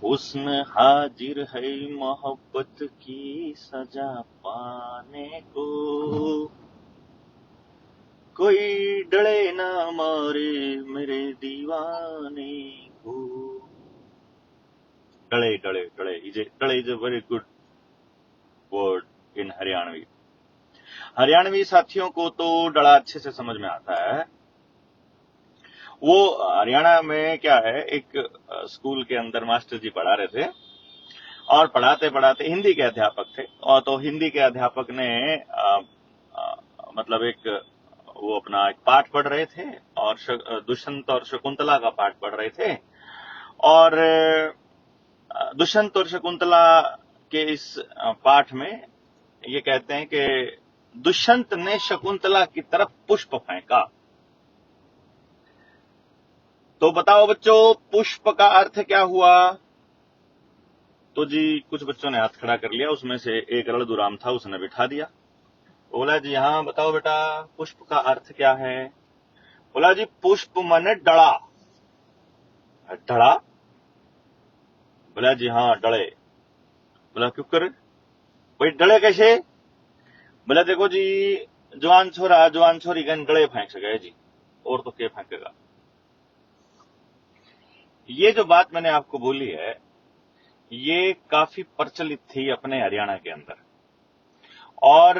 हुस्न हाजिर है मोहब्बत की सजा पाने को, कोई डरे ना मारे मेरे दीवाने को। डले डले डले is a very good word in Haryanvi. Haryanvi साथियों को तो डला अच्छे से समझ में आता है। वो हरियाणा में क्या है, एक स्कूल के अंदर मास्टर जी पढ़ा रहे थे और पढ़ाते पढ़ाते हिंदी के अध्यापक थे, और तो हिंदी के अध्यापक ने मतलब एक वो अपना एक पाठ पढ़ रहे थे और दुष्यंत और शकुंतला का पाठ पढ़ रहे थे। और दुष्यंत और शकुंतला के इस पाठ में ये कहते हैं कि दुष्यंत ने शकुंतला की तरफ पुष्प फेंका। तो बताओ बच्चों, पुष्प का अर्थ क्या हुआ? तो जी कुछ बच्चों ने हाथ खड़ा कर लिया, उसमें से एक रणदुराम था, उसने बिठा दिया। बोला जी हाँ बताओ बेटा, पुष्प का अर्थ क्या है? बोला जी पुष्प माने डड़ा। डड़ा? बोला जी हाँ डड़े। बोला क्यों करे भाई, डड़े कैसे? बोला देखो जी, जवान छोरा जवान छोरी गन डड़े फेंक सके जी, और तो क्या फेंकेगा। ये जो बात मैंने आपको बोली है, ये काफी प्रचलित थी अपने हरियाणा के अंदर, और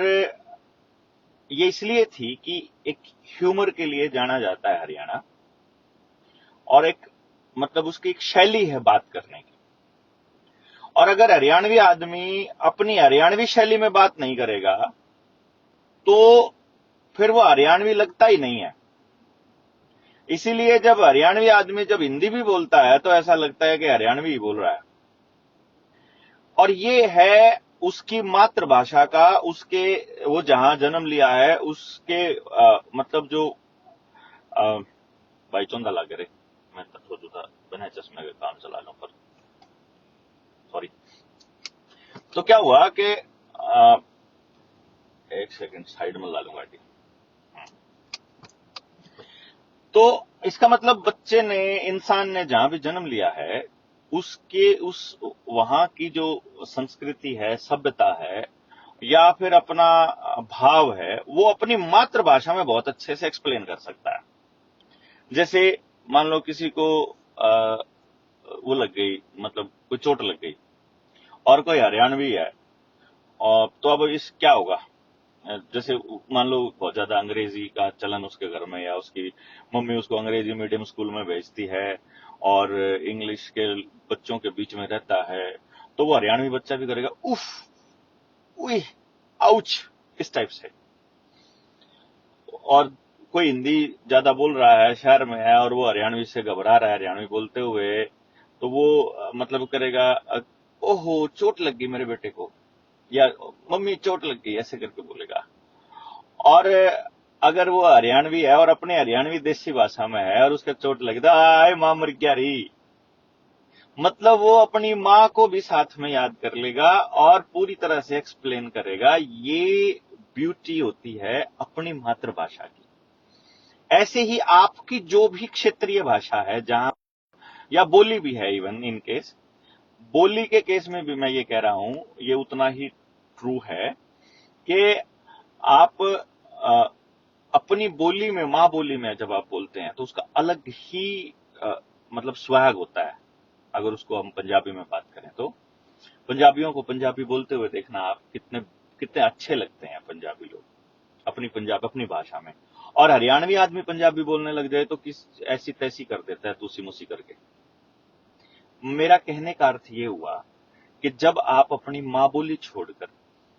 ये इसलिए थी कि एक ह्यूमर के लिए जाना जाता है हरियाणा, और एक मतलब उसकी एक शैली है बात करने की। और अगर हरियाणवी आदमी अपनी हरियाणवी शैली में बात नहीं करेगा तो फिर वो हरियाणवी लगता ही नहीं है। इसीलिए जब हरियाणवी आदमी जब हिंदी भी बोलता है तो ऐसा लगता है कि हरियाणवी ही बोल रहा है। और ये है उसकी मातृभाषा का, उसके वो जहां जन्म लिया है उसके मतलब जो भाई चौंधा लागे रे, मैं सोचू था बिना चश्मे के काम चला लूं, पर सॉरी। तो क्या हुआ कि एक सेकंड साइड में ला लूं गाड़ी। तो इसका मतलब बच्चे ने, इंसान ने जहां भी जन्म लिया है उसके उस वहां की जो संस्कृति है, सभ्यता है, या फिर अपना भाव है, वो अपनी मातृभाषा में बहुत अच्छे से एक्सप्लेन कर सकता है। जैसे मान लो किसी को वो लग गई, मतलब कोई चोट लग गई, और कोई हरियाणवी है, और तो अब इस क्या होगा? जैसे मान लो बहुत ज्यादा अंग्रेजी का चलन उसके घर में, या उसकी मम्मी उसको अंग्रेजी मीडियम स्कूल में भेजती है और इंग्लिश के बच्चों के बीच में रहता है, तो वो हरियाणवी बच्चा भी करेगा उफ, उई, आउच, इस टाइप से। और कोई हिंदी ज्यादा बोल रहा है, शहर में है, और वो हरियाणवी से घबरा रहा है हरियाणवी बोलते हुए, तो वो मतलब करेगा ओहो चोट लग गई मेरे बेटे को, या मम्मी चोट लग गई, ऐसे करके बोलेगा। और अगर वो हरियाणवी है और अपने हरियाणवी देसी भाषा में है और उसका चोट लगता आए मां मर गया रही, मतलब वो अपनी मां को भी साथ में याद कर लेगा और पूरी तरह से एक्सप्लेन करेगा। ये ब्यूटी होती है अपनी मातृभाषा की। ऐसे ही आपकी जो भी क्षेत्रीय भाषा है, जहां या बोली भी है, इवन इन केस बोली के केस में भी मैं ये कह रहा हूं, ये उतना ही ट्रू है कि आप अपनी बोली में, मां बोली में जब आप बोलते हैं तो उसका अलग ही मतलब स्वैग होता है। अगर उसको हम पंजाबी में बात करें तो पंजाबियों को पंजाबी बोलते हुए देखना आप, कितने कितने अच्छे लगते हैं पंजाबी लोग अपनी पंजाब अपनी भाषा में। और हरियाणवी आदमी पंजाबी बोलने लग जाए तो किस ऐसी तैसी कर देता है, तुसी मुसी करके। मेरा कहने का अर्थ ये हुआ कि जब आप अपनी मां बोली छोड़कर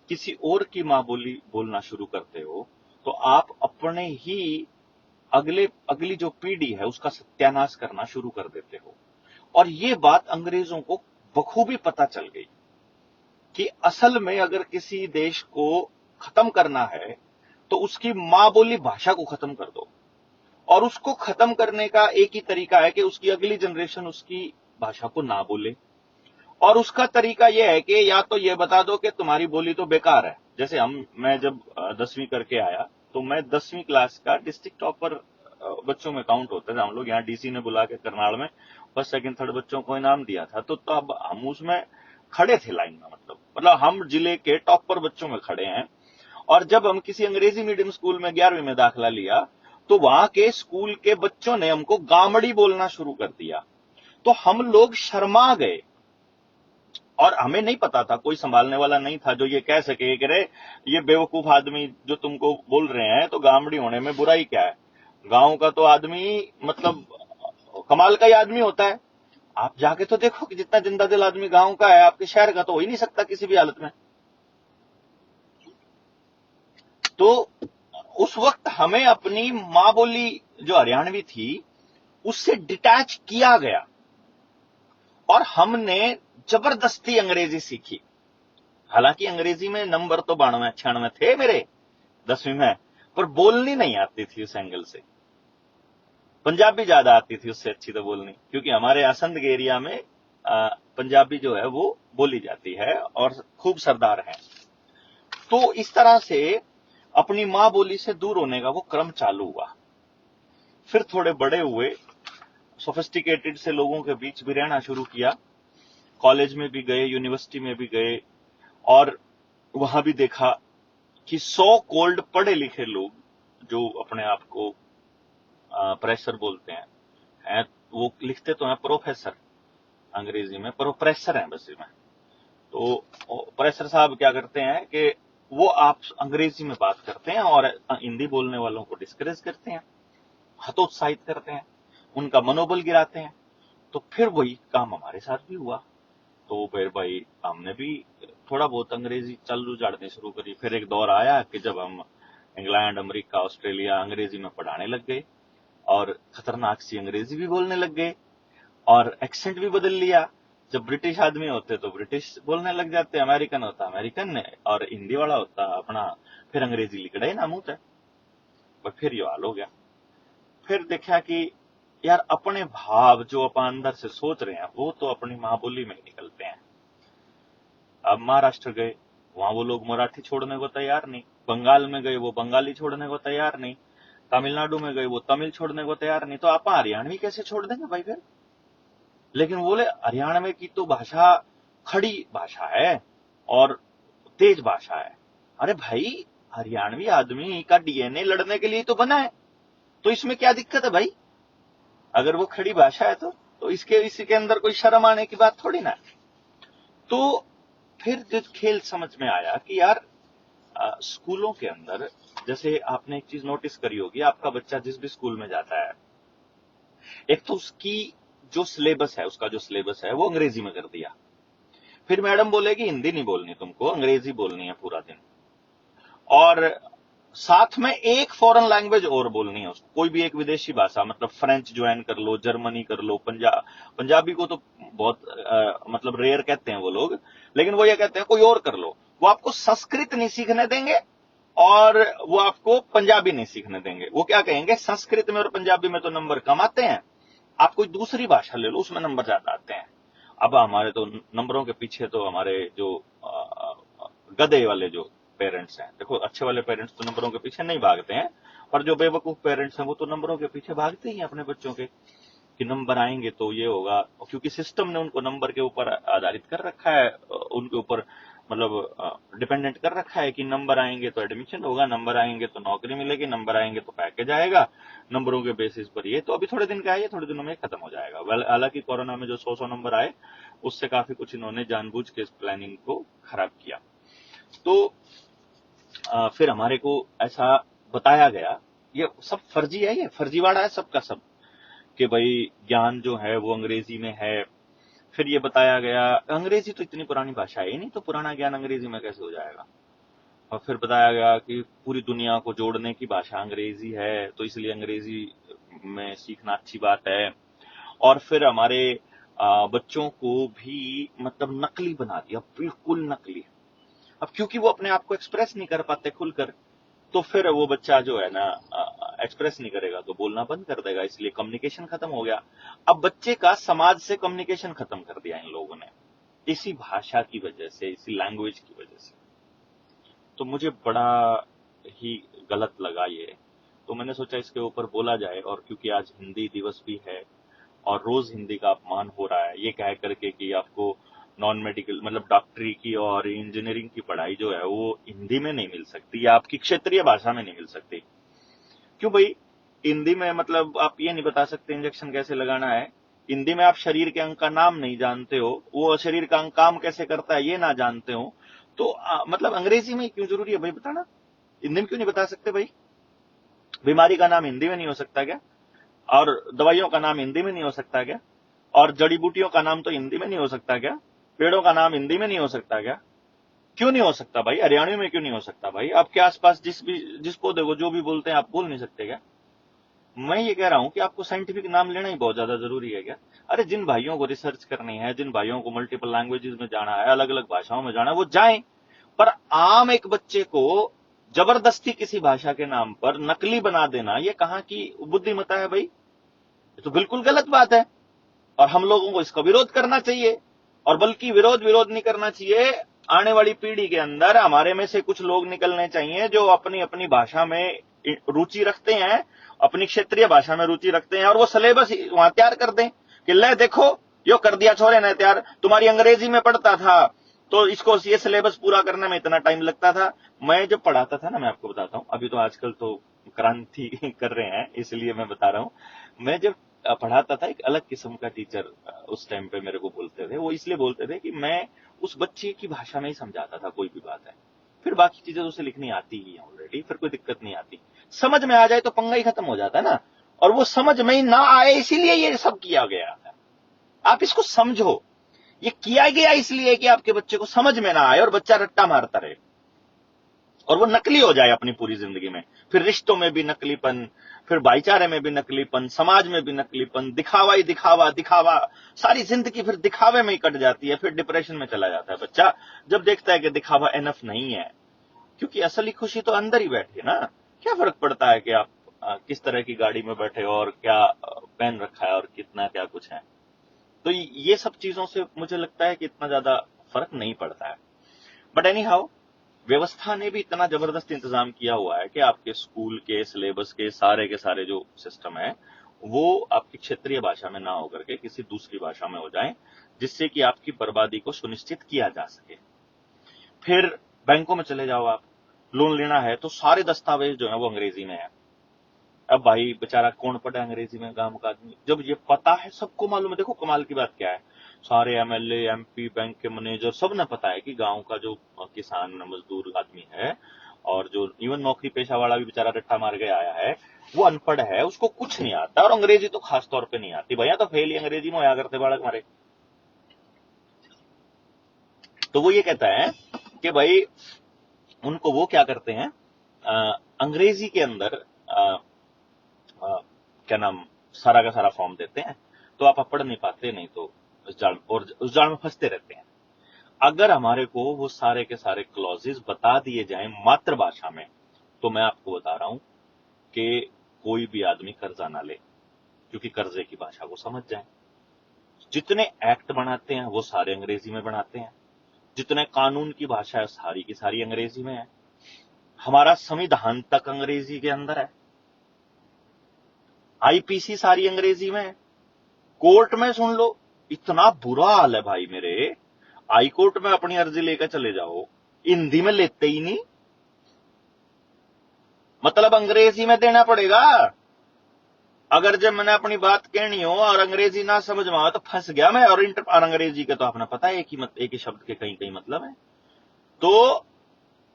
किसी और की मां बोली बोलना शुरू करते हो तो आप अपने ही अगली जो पीढ़ी है उसका सत्यानाश करना शुरू कर देते हो। और ये बात अंग्रेजों को बखूबी पता चल गई कि असल में अगर किसी देश को खत्म करना है तो उसकी मां बोली भाषा को खत्म कर दो। और उसको खत्म करने का एक ही तरीका है कि उसकी अगली जनरेशन उसकी भाषा को ना बोले। और उसका तरीका यह है कि या तो यह बता दो कि तुम्हारी बोली तो बेकार है। जैसे मैं जब 10वीं करके आया तो मैं 10वीं क्लास का डिस्ट्रिक्ट टॉपर बच्चों में काउंट होते थे हम लोग। यहाँ डीसी ने बुला के करनाल में फर्स्ट सेकंड थर्ड बच्चों को इनाम दिया था। तो तब हम उसमें खड़े थे लाइन में, मतलब हम जिले के टॉपर बच्चों में खड़े हैं। और जब हम किसी अंग्रेजी मीडियम स्कूल में 11वीं में दाखिला लिया तो वहां के स्कूल के बच्चों ने हमको गामड़ी बोलना शुरू कर दिया। तो हम लोग शर्मा गए और हमें नहीं पता था, कोई संभालने वाला नहीं था जो ये कह सके कि रे ये बेवकूफ आदमी जो तुमको बोल रहे हैं, तो गामड़ी होने में बुराई क्या है। गांव का तो आदमी मतलब कमाल का ही आदमी होता है। आप जाके तो देखो कि जितना जिंदा दिल आदमी गांव का है, आपके शहर का तो हो ही नहीं सकता किसी भी हालत में। तो उस वक्त हमें अपनी मां बोली जो हरियाणवी थी उससे डिटैच किया गया और हमने जबरदस्ती अंग्रेजी सीखी। हालांकि अंग्रेजी में नंबर तो 92-96 थे मेरे 10वीं में, पर बोलनी नहीं आती थी उस एंगल से। पंजाबी ज्यादा आती थी उससे अच्छी तो बोलनी, क्योंकि हमारे आसंद के एरिया में पंजाबी जो है वो बोली जाती है और खूब सरदार है। तो इस तरह से अपनी मां बोली से दूर होने का वो क्रम चालू हुआ। फिर थोड़े बड़े हुए, सोफिस्टिकेटेड से लोगों के बीच भी रहना शुरू किया। कॉलेज में भी गए, यूनिवर्सिटी में भी गए और वहां भी देखा कि 100 कोल्ड पढ़े लिखे लोग जो अपने आप को प्रेशर बोलते हैं, वो लिखते तो हैं प्रोफेसर अंग्रेजी में, पर वो प्रेशर है बस में। तो प्रेशर साहब क्या करते हैं कि वो आप अंग्रेजी में बात करते हैं और हिंदी बोलने वालों को डिस्करेज करते हैं, हतोत्साहित करते हैं, उनका मनोबल गिराते हैं। तो फिर वही काम हमारे साथ भी हुआ। तो फिर भाई हमने भी थोड़ा बहुत अंग्रेजी चालू झाड़नी शुरू करी। फिर एक दौर आया कि जब हम इंग्लैंड, अमेरिका, ऑस्ट्रेलिया अंग्रेजी में पढ़ाने लग गए और खतरनाक सी अंग्रेजी भी बोलने लग गए और एक्सेंट भी बदल लिया। जब ब्रिटिश आदमी होते तो ब्रिटिश बोलने लग जाते, अमेरिकन होता अमेरिकन ने, और हिंदी वाला होता अपना, फिर अंग्रेजी लिखड़ा ही ना मुंह है। पर फिर ये हाल हो गया। फिर देखा कि यार अपने भाव जो अपन अंदर से सोच रहे हैं वो तो अपनी मां बोली में ही निकलते हैं। अब महाराष्ट्र गए, वहां वो लोग मराठी छोड़ने को तैयार नहीं। बंगाल में गए, वो बंगाली छोड़ने को तैयार नहीं। तमिलनाडु में गए, वो तमिल छोड़ने को तैयार नहीं। तो आप हरियाणवी कैसे छोड़ देंगे भाई फिर? लेकिन बोले हरियाणवी की तो भाषा खड़ी भाषा है और तेज भाषा है। अरे भाई, हरियाणवी आदमी का डीएनए लड़ने के लिए तो बना है, तो इसमें क्या दिक्कत है भाई? अगर वो खड़ी भाषा है तो इसी के अंदर कोई शर्म आने की बात थोड़ी ना। तो फिर जो खेल समझ में आया कि यार स्कूलों के अंदर, जैसे आपने एक चीज नोटिस करी होगी, आपका बच्चा जिस भी स्कूल में जाता है, एक तो उसकी जो सिलेबस है, उसका जो सिलेबस है वो अंग्रेजी में कर दिया। फिर मैडम बोलेगी हिंदी नहीं बोलनी तुमको, अंग्रेजी बोलनी है पूरा दिन। और साथ में एक फॉरेन लैंग्वेज और बोलनी है उसको, कोई भी एक विदेशी भाषा, मतलब फ्रेंच ज्वाइन कर लो, जर्मनी कर लो, पंजाबी को तो बहुत मतलब रेयर कहते हैं वो लोग, लेकिन वो ये कहते हैं कोई और कर लो। वो आपको संस्कृत नहीं सीखने देंगे और वो आपको पंजाबी नहीं सीखने देंगे। वो क्या कहेंगे, संस्कृत में और पंजाबी में तो नंबर कम आते हैं, आप कोई दूसरी भाषा ले लो उसमें नंबर ज्यादा आते हैं। अब हमारे तो नंबरों के पीछे तो हमारे जो गधे वाले जो पेरेंट्स हैं, देखो अच्छे वाले पेरेंट्स तो नंबरों के पीछे नहीं भागते हैं, पर जो बेवकूफ पेरेंट्स हैं वो तो नंबरों के पीछे भागते ही हैं अपने बच्चों के, कि नंबर आएंगे तो ये होगा। क्योंकि सिस्टम ने उनको नंबर के ऊपर आधारित कर रखा है, उनके ऊपर मतलब डिपेंडेंट कर रखा है कि नंबर आएंगे तो एडमिशन होगा, नंबर आएंगे तो नौकरी मिलेगी, नंबर आएंगे तो पैकेज आएगा, नंबरों के बेसिस पर। ये तो अभी थोड़े दिन का है, ये थोड़े दिनों में खत्म हो जाएगा। हालांकि कोरोना में जो 100 नंबर आए उससे काफी कुछ इन्होंने जानबूझ के इस प्लानिंग को खराब किया। तो फिर हमारे को ऐसा बताया गया, ये सब फर्जी है, ये फर्जीवाड़ा है सबका सब, कि भाई ज्ञान जो है वो अंग्रेजी में है। फिर ये बताया गया अंग्रेजी तो इतनी पुरानी भाषा है ही नहीं, तो पुराना ज्ञान अंग्रेजी में कैसे हो जाएगा। और फिर बताया गया कि पूरी दुनिया को जोड़ने की भाषा अंग्रेजी है, तो इसलिए अंग्रेजी में सीखना अच्छी बात है। और फिर हमारे बच्चों को भी मतलब नकली बना दिया, बिल्कुल नकली। अब क्योंकि वो अपने आप को एक्सप्रेस नहीं कर पाते खुलकर, तो फिर वो बच्चा जो है ना एक्सप्रेस नहीं करेगा तो बोलना बंद कर देगा, इसलिए कम्युनिकेशन खत्म हो गया। अब बच्चे का समाज से कम्युनिकेशन खत्म कर दिया इन लोगों ने, इसी भाषा की वजह से, इसी लैंग्वेज की वजह से। तो मुझे बड़ा ही गलत लगा ये। तो मैंने सोचा इसके ऊपर बोला जाए। और क्योंकि आज हिंदी दिवस भी है और रोज हिंदी का अपमान हो रहा है, ये कह करके कि आपको नॉन मेडिकल मतलब डॉक्टरी की और इंजीनियरिंग की पढ़ाई जो है वो हिंदी में नहीं मिल सकती या आपकी क्षेत्रीय भाषा में नहीं मिल सकती। क्यों भाई? हिंदी में मतलब आप ये नहीं बता सकते इंजेक्शन कैसे लगाना है, हिंदी में आप शरीर के अंग का नाम नहीं जानते हो, वो शरीर का अंग काम कैसे करता है ये ना जानते हो, तो मतलब अंग्रेजी में क्यों जरूरी है भाई बताना? हिंदी में क्यों नहीं बता सकते भाई? बीमारी का नाम हिंदी में नहीं हो सकता क्या? और दवाइयों का नाम हिंदी में नहीं हो सकता क्या? और जड़ी बूटियों का नाम तो हिंदी में नहीं हो सकता क्या? पेड़ों का नाम हिंदी में नहीं हो सकता क्या? क्यों नहीं हो सकता भाई? हरियाणवी में क्यों नहीं हो सकता भाई? आपके आसपास जिस पौधे को जो भी बोलते हैं आप बोल नहीं सकते क्या? मैं ये कह रहा हूं कि आपको साइंटिफिक नाम लेना ही बहुत ज्यादा जरूरी है क्या? अरे जिन भाइयों को रिसर्च करनी है, जिन भाइयों को मल्टीपल लैंग्वेजेस में जाना है, अलग अलग भाषाओं में जाना है, वो जाएं। पर आम एक बच्चे को जबरदस्ती किसी भाषा के नाम पर नकली बना देना, ये कहां की बुद्धिमत्ता है भाई? ये तो बिल्कुल गलत बात है और हम लोगों को इसका विरोध करना चाहिए। और बल्कि विरोध विरोध नहीं करना चाहिए, आने वाली पीढ़ी के अंदर हमारे में से कुछ लोग निकलने चाहिए जो अपनी अपनी भाषा में रुचि रखते हैं, अपनी क्षेत्रीय भाषा में रुचि रखते हैं, और वो सिलेबस वहां तैयार कर दें कि ले देखो यो कर दिया छोरे ने तैयार, तुम्हारी अंग्रेजी में पढ़ता था तो इसको ये सिलेबस पूरा करने में इतना टाइम लगता था। मैं जब पढ़ाता था ना, मैं आपको बताता हूं, अभी तो आजकल तो क्रांति कर रहे हैं इसलिए मैं बता रहा हूं। मैं जब पढ़ाता था, एक अलग किस्म का टीचर उस टाइम पे मेरे को बोलते थे। वो इसलिए बोलते थे कि मैं उस बच्चे की भाषा में ही समझाता था कोई भी बात है, फिर बाकी चीजें तो उसे लिखनी आती ही है ऑलरेडी, फिर कोई दिक्कत नहीं आती। समझ में आ जाए तो पंगा ही खत्म हो जाता है ना। और वो समझ में ही ना आए इसीलिए ये सब किया गया है। आप इसको समझो, ये किया गया इसलिए कि आपके बच्चे को समझ में ना आए और बच्चा रट्टा मारता रहे और वो नकली हो जाए अपनी पूरी जिंदगी में। फिर रिश्तों में भी नकलीपन, फिर भाईचारे में भी नकलीपन, समाज में भी नकलीपन, दिखावा ही दिखावा दिखावा, सारी जिंदगी फिर दिखावे में ही कट जाती है। फिर डिप्रेशन में चला जाता है बच्चा जब देखता है कि दिखावा एनफ नहीं है। क्योंकि असली खुशी तो अंदर ही बैठी है ना। क्या फर्क पड़ता है कि आप किस तरह की गाड़ी में बैठे हो और क्या पहन रखा है और कितना क्या कुछ है। तो ये सब चीजों से मुझे लगता है कि इतना ज्यादा फर्क नहीं पड़ता है। बट एनी हाउ, व्यवस्था ने भी इतना जबरदस्त इंतजाम किया हुआ है कि आपके स्कूल के सिलेबस के सारे जो सिस्टम है वो आपकी क्षेत्रीय भाषा में ना होकर के किसी दूसरी भाषा में हो जाए, जिससे कि आपकी बर्बादी को सुनिश्चित किया जा सके। फिर बैंकों में चले जाओ, आप लोन लेना है तो सारे दस्तावेज जो है वो अंग्रेजी में है। अब भाई बेचारा कौन पढ़े अंग्रेजी में, गांव का आदमी? जब ये पता है, सबको मालूम है। देखो कमाल की बात क्या है, सारे एमएलए एमपी बैंक के मैनेजर सब ने पता है कि गांव का जो किसान मजदूर आदमी है और जो इवन नौकरी पेशा वाला भी बेचारा रट्टा मार के आया है, वो अनपढ़ है, उसको कुछ नहीं आता और अंग्रेजी तो खास तौर पे नहीं आती। भैया तो फेल ही अंग्रेजी में होया करते बालक हमारे। तो वो ये कहता है कि भाई उनको वो क्या करते हैं, अंग्रेजी के अंदर क्या नाम, सारा का सारा फॉर्म देते हैं, तो आप पढ़ नहीं पाते, नहीं तो उस जाल में फंसते रहते हैं। अगर हमारे को वो सारे के सारे क्लॉजेस बता दिए जाएं मातृभाषा में, तो मैं आपको बता रहा हूं कि कोई भी आदमी कर्जा ना ले, क्योंकि कर्जे की भाषा को समझ जाए। जितने एक्ट बनाते हैं वो सारे अंग्रेजी में बनाते हैं, जितने कानून की भाषा है सारी की सारी अंग्रेजी में है। हमारा संविधान तक अंग्रेजी के अंदर है, आईपीसी सारी अंग्रेजी में है। कोर्ट में सुन लो, इतना बुरा हाल है भाई मेरे। हाई कोर्ट में अपनी अर्जी लेकर चले जाओ, हिंदी में लेते ही नहीं, मतलब अंग्रेजी में देना पड़ेगा। अगर जब मैंने अपनी बात कहनी हो और अंग्रेजी ना समझ में आए तो फंस गया मैं। और अंग्रेजी का तो आपने पता है एक ही शब्द के कई कई मतलब है। तो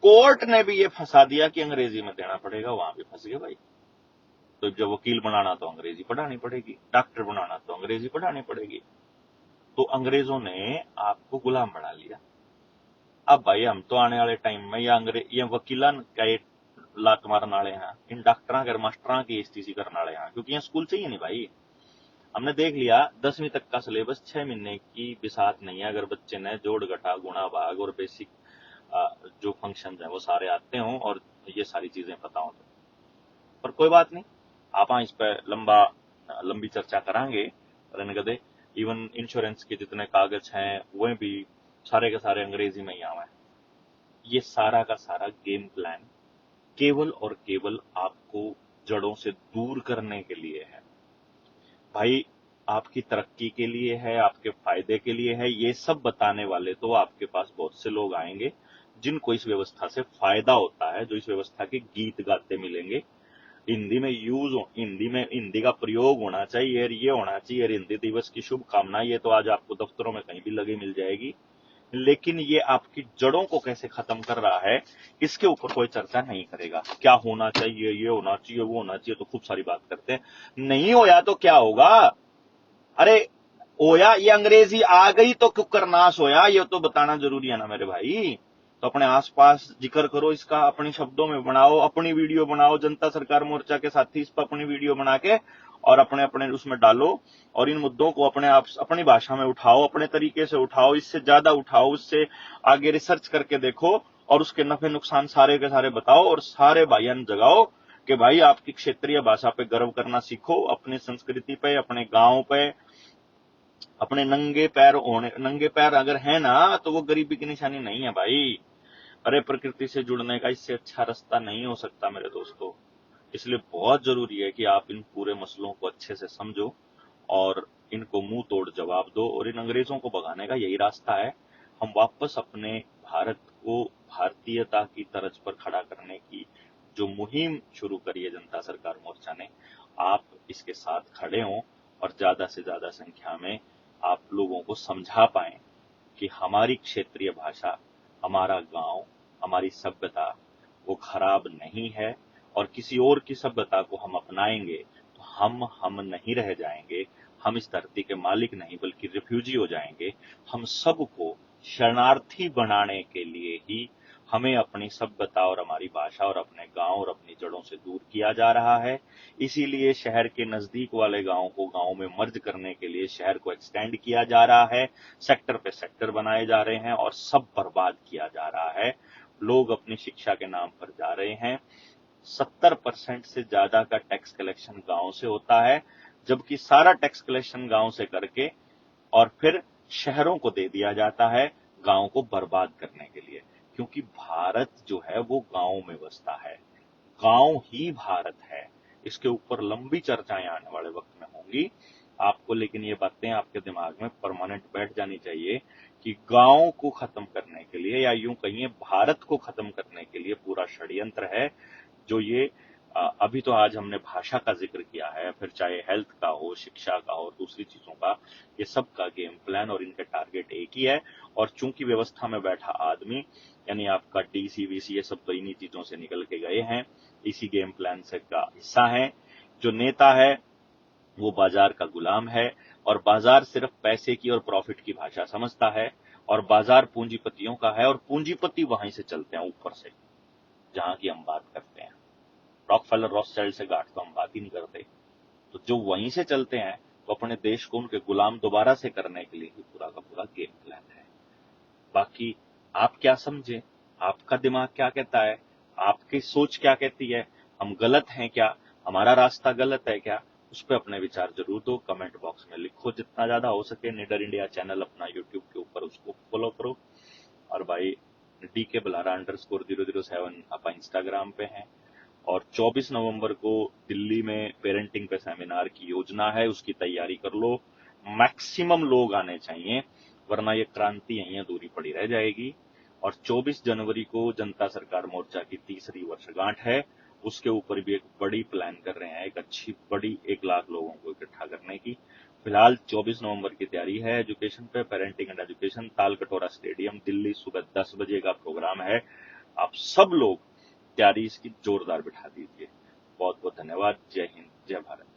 कोर्ट ने भी ये फंसा दिया कि अंग्रेजी में देना पड़ेगा, वहां भी फंस गए भाई। तो जब वकील बनाना तो अंग्रेजी पढ़ानी पड़ेगी, डॉक्टर बनाना तो अंग्रेजी पढ़ानी पड़ेगी। तो अंग्रेजों ने आपको गुलाम बना लिया। अब भाई हम तो आने वाले टाइम में या वकीलन का लात मारने वाले हैं, इन डॉक्टर कर मास्टर की स्थिति करने वाले हैं, क्योंकि यहाँ स्कूल चाहिए नहीं भाई। हमने देख लिया 10वीं तक का सिलेबस 6 महीने की बिसात नहीं है, अगर बच्चे ने जोड़ घटा गुणा भाग और बेसिक जो फंक्शन है वो सारे आते हों और ये सारी चीजें पता हो तो। पर कोई बात नहीं, आप इस पर लंबी चर्चा करांगे रनगदे। इवन इंश्योरेंस के जितने कागज हैं वह भी सारे के सारे अंग्रेजी में ही आवा है। ये सारा का सारा गेम प्लान केवल और केवल आपको जड़ों से दूर करने के लिए है। भाई आपकी तरक्की के लिए है, आपके फायदे के लिए है, ये सब बताने वाले तो आपके पास बहुत से लोग आएंगे जिनको इस व्यवस्था से फायदा होता है, जो इस व्यवस्था के गीत गाते मिलेंगे। हिंदी का प्रयोग होना चाहिए और ये होना चाहिए और हिंदी दिवस की शुभकामना, ये तो आज आपको दफ्तरों में कहीं भी लगी मिल जाएगी। लेकिन ये आपकी जड़ों को कैसे खत्म कर रहा है, इसके ऊपर कोई चर्चा नहीं करेगा। क्या होना चाहिए, ये होना चाहिए, वो होना चाहिए, तो खूब सारी बात करते हैं। नहीं होया तो क्या होगा? अरे होया, ये अंग्रेजी आ गई तो कुकर नाश होया, ये तो बताना जरूरी है ना मेरे भाई। तो अपने आसपास जिक्र करो इसका, अपने शब्दों में बनाओ, अपनी वीडियो बनाओ, जनता सरकार मोर्चा के साथी इस पर अपनी वीडियो बना के और अपने अपने उसमें डालो और इन मुद्दों को अपने आप अपनी भाषा में उठाओ, अपने तरीके से उठाओ, इससे ज्यादा उठाओ, उससे आगे रिसर्च करके देखो और उसके नफे नुकसान सारे के सारे बताओ और सारे भाइयान जगाओ कि भाई आपकी क्षेत्रीय भाषा पे गर्व करना सीखो, अपनी संस्कृति पे, अपने गांव पे, अपने नंगे पैर अगर है ना तो वो गरीबी की निशानी नहीं है भाई। अरे प्रकृति से जुड़ने का इससे अच्छा रास्ता नहीं हो सकता मेरे दोस्तों। इसलिए बहुत जरूरी है कि आप इन पूरे मसलों को अच्छे से समझो और इनको मुंह तोड़ जवाब दो, और इन अंग्रेजों को भगाने का यही रास्ता है। हम वापस अपने भारत को भारतीयता की तर्ज पर खड़ा करने की जो मुहिम शुरू करी है जनता सरकार मोर्चा ने, आप इसके साथ खड़े हों और ज्यादा से ज्यादा संख्या में आप लोगों को समझा पाएं कि हमारी क्षेत्रीय भाषा, हमारा गांव, हमारी सभ्यता वो खराब नहीं है और किसी और की सभ्यता को हम अपनाएंगे तो हम नहीं रह जाएंगे। हम इस धरती के मालिक नहीं बल्कि रिफ्यूजी हो जाएंगे। हम सबको शरणार्थी बनाने के लिए ही हमें अपनी सभ्यता और हमारी भाषा और अपने गांव और अपनी जड़ों से दूर किया जा रहा है। इसीलिए शहर के नजदीक वाले गांवों को गांव में मर्ज करने के लिए शहर को एक्सटेंड किया जा रहा है, सेक्टर पे सेक्टर बनाए जा रहे हैं और सब बर्बाद किया जा रहा है। लोग अपनी शिक्षा के नाम पर जा रहे हैं। 70% से ज्यादा का टैक्स कलेक्शन गांव से होता है, जबकि सारा टैक्स कलेक्शन गांव से करके और फिर शहरों को दे दिया जाता है गांव को बर्बाद करने के लिए। क्योंकि भारत जो है वो गांव में बसता है, गांव ही भारत है। इसके ऊपर लंबी चर्चाएं आने वाले वक्त में होंगी आपको, लेकिन ये बातें आपके दिमाग में परमानेंट बैठ जानी चाहिए कि गांव को खत्म करने के लिए या यूं कहिए भारत को खत्म करने के लिए पूरा षड्यंत्र है। जो ये अभी तो आज हमने भाषा का जिक्र किया है, फिर चाहे हेल्थ का हो, शिक्षा का हो, दूसरी चीजों का, ये सब का गेम प्लान और इनका टारगेट एक ही है। और चूंकि व्यवस्था में बैठा आदमी यानी आपका डीसी वीसी ये सब तो इन्हीं चीजों से निकल के गए हैं, इसी गेम प्लान से का हिस्सा है। जो नेता है वो बाजार का गुलाम है और बाजार सिर्फ पैसे की और प्रॉफिट की भाषा समझता है और बाजार पूंजीपतियों का है और पूंजीपति वहीं से चलते हैं ऊपर से, जहां की हम बात करते हैं। रॉकफेलर रॉथस्चाइल्ड से गांठ तो हम बात ही नहीं करते। तो जो वहीं से चलते हैं तो अपने देश को उनके गुलाम दोबारा से करने के लिए ही पूरा का पूरा गेम प्लान है। बाकी आप क्या समझे, आपका दिमाग क्या कहता है, आपकी सोच क्या कहती है, हम गलत हैं क्या, हमारा रास्ता गलत है क्या, उस पर अपने विचार जरूर दो, कमेंट बॉक्स में लिखो जितना ज्यादा हो सके। निडर इंडिया चैनल अपना यूट्यूब के ऊपर उसको फॉलो करो और भाई DK बलारा _007 आप इंस्टाग्राम पे हैं। और 24 नवंबर को दिल्ली में पेरेंटिंग पे सेमिनार की योजना है, उसकी तैयारी कर लो। मैक्सिमम लोग आने चाहिए वरना ये क्रांति यहीं अधूरी पड़ी रह जाएगी। और 24 जनवरी को जनता सरकार मोर्चा की तीसरी वर्षगांठ है, उसके ऊपर भी एक बड़ी प्लान कर रहे हैं, एक अच्छी बड़ी 1 लाख लोगों को इकट्ठा करने की। फिलहाल 24 नवंबर की तैयारी है एजुकेशन पे, parenting and education, Talkatora stadium Delhi, सुबह 10 बजे का प्रोग्राम है। आप सब लोग तैयारी इसकी जोरदार बिठा दीजिए। बहुत बहुत धन्यवाद। जय हिंद, जय भारत।